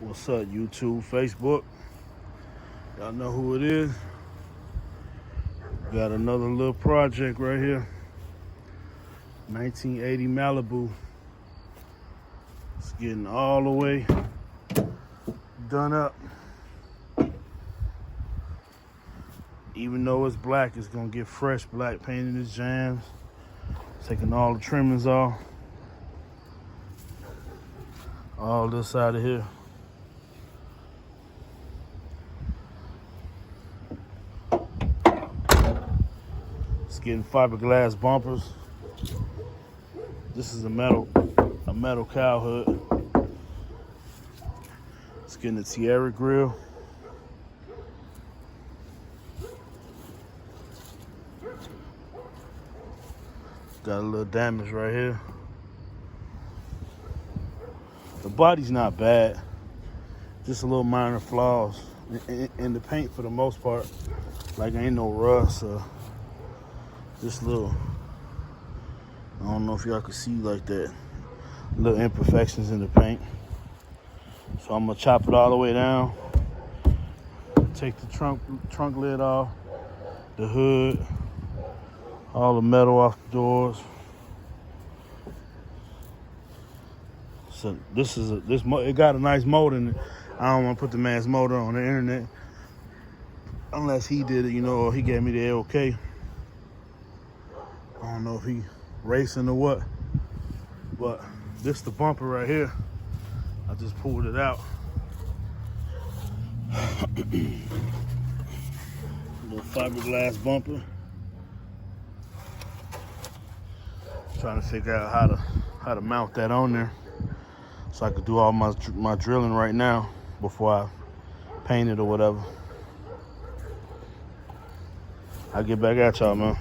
What's up, YouTube, Facebook? Y'all know who it is. Got another little project right here. 1980 Malibu. It's getting all the way done up. Even though it's black, it's gonna get fresh black paint in its jams. Taking all the trimmings off. All this out of here. It's getting fiberglass bumpers. This is a metal cow hood. It's getting a Tierra grill. Got a little damage right here. The body's not bad. Just a little minor flaws in the paint for the most part. Like ain't no rust or just little, I don't know if y'all can see like that, little imperfections in the paint. So I'm gonna chop it all the way down. Take the trunk lid off, the hood, all the metal off the doors. So it got a nice motor in it. I don't want to put the man's motor on the internet unless he did it, or he gave me the okay. I don't know if he racing or what, but this the bumper right here. I just pulled it out. Little fiberglass bumper. Trying to figure out how to mount that on there so I could do all my drilling right now before I paint it or whatever. I'll get back at y'all, man.